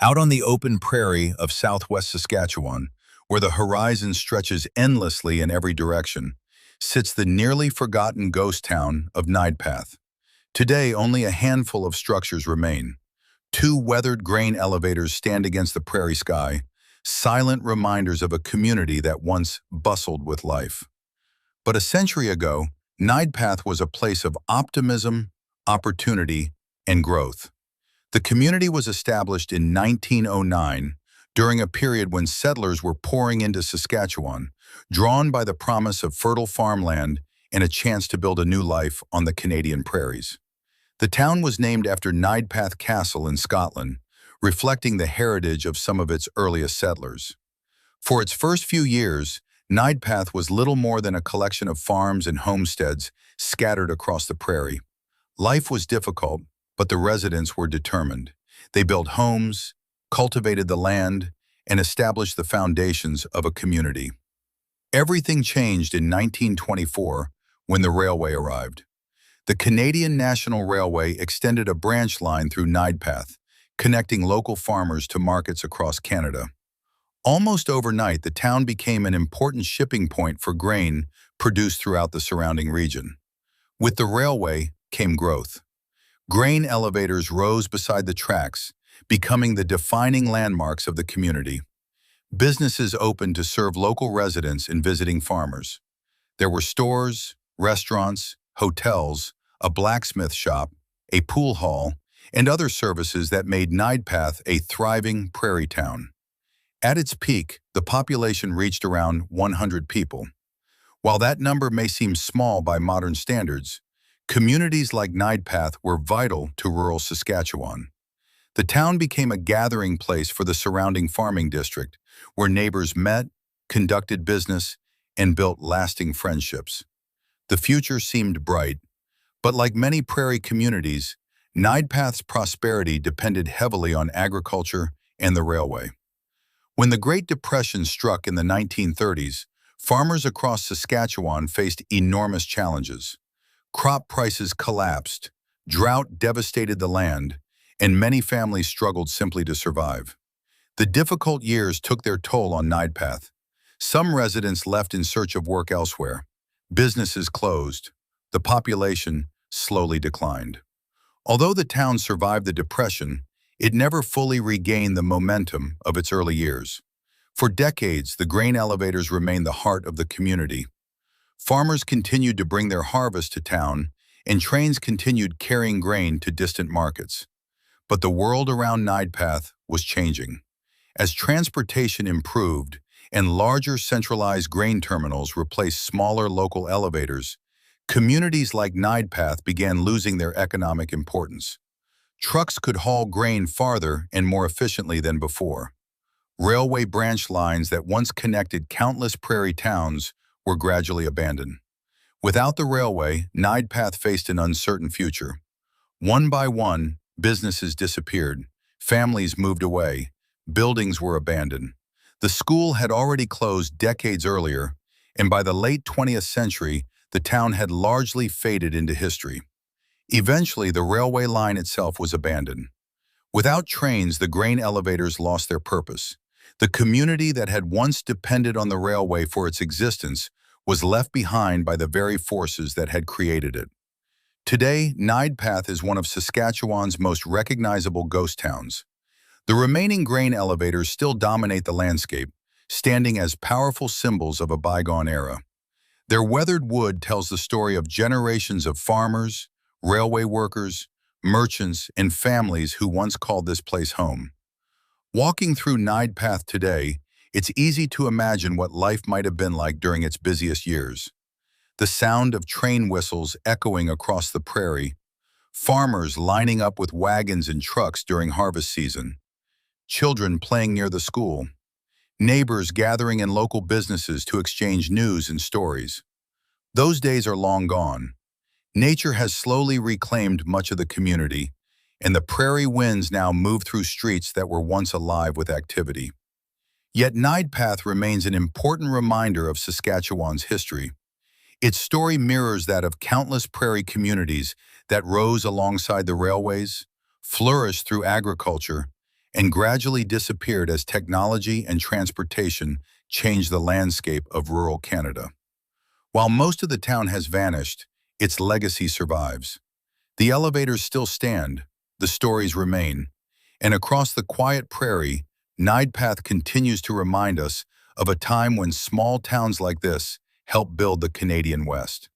Out on the open prairie of southwest Saskatchewan, where the horizon stretches endlessly in every direction, sits the nearly forgotten ghost town of Neidpath. Today, only a handful of structures remain. Two weathered grain elevators stand against the prairie sky, silent reminders of a community that once bustled with life. But a century ago, Neidpath was a place of optimism, opportunity, and growth. The community was established in 1909 during a period when settlers were pouring into Saskatchewan, drawn by the promise of fertile farmland and a chance to build a new life on the Canadian prairies. The town was named after Neidpath Castle in Scotland, reflecting the heritage of some of its earliest settlers. For its first few years, Neidpath was little more than a collection of farms and homesteads scattered across the prairie. Life was difficult, but the residents were determined. They built homes, cultivated the land, and established the foundations of a community. Everything changed in 1924 when the railway arrived. The Canadian National Railway extended a branch line through Neidpath, connecting local farmers to markets across Canada. Almost overnight, the town became an important shipping point for grain produced throughout the surrounding region. With the railway came growth. Grain elevators rose beside the tracks, becoming the defining landmarks of the community. Businesses opened to serve local residents and visiting farmers. There were stores, restaurants, hotels, a blacksmith shop, a pool hall, and other services that made Neidpath a thriving prairie town. At its peak, the population reached around 100 people. While that number may seem small by modern standards, communities like Neidpath were vital to rural Saskatchewan. The town became a gathering place for the surrounding farming district, where neighbors met, conducted business, and built lasting friendships. The future seemed bright, but like many prairie communities, Neidpath's prosperity depended heavily on agriculture and the railway. When the Great Depression struck in the 1930s, farmers across Saskatchewan faced enormous challenges. Crop prices collapsed, drought devastated the land, and many families struggled simply to survive. The difficult years took their toll on Neidpath. Some residents left in search of work elsewhere. Businesses closed. The population slowly declined. Although the town survived the Depression, it never fully regained the momentum of its early years. For decades, the grain elevators remained the heart of the community. Farmers continued to bring their harvest to town, and trains continued carrying grain to distant markets. But the world around Neidpath was changing. As transportation improved and larger centralized grain terminals replaced smaller local elevators, communities like Neidpath began losing their economic importance. Trucks could haul grain farther and more efficiently than before. Railway branch lines that once connected countless prairie towns were gradually abandoned. Without the railway, Neidpath faced an uncertain future. One by one, businesses disappeared, families moved away, buildings were abandoned. The school had already closed decades earlier, and by the late 20th century, the town had largely faded into history. Eventually, the railway line itself was abandoned. Without trains, the grain elevators lost their purpose. The community that had once depended on the railway for its existence was left behind by the very forces that had created it. Today, Neidpath is one of Saskatchewan's most recognizable ghost towns. The remaining grain elevators still dominate the landscape, standing as powerful symbols of a bygone era. Their weathered wood tells the story of generations of farmers, railway workers, merchants, and families who once called this place home. Walking through Neidpath today, it's easy to imagine what life might have been like during its busiest years. The sound of train whistles echoing across the prairie, farmers lining up with wagons and trucks during harvest season, children playing near the school, neighbors gathering in local businesses to exchange news and stories. Those days are long gone. Nature has slowly reclaimed much of the community, and the prairie winds now move through streets that were once alive with activity. Yet Neidpath remains an important reminder of Saskatchewan's history. Its story mirrors that of countless prairie communities that rose alongside the railways, flourished through agriculture, and gradually disappeared as technology and transportation changed the landscape of rural Canada. While most of the town has vanished, its legacy survives. The elevators still stand, the stories remain, and across the quiet prairie, Neidpath continues to remind us of a time when small towns like this helped build the Canadian West.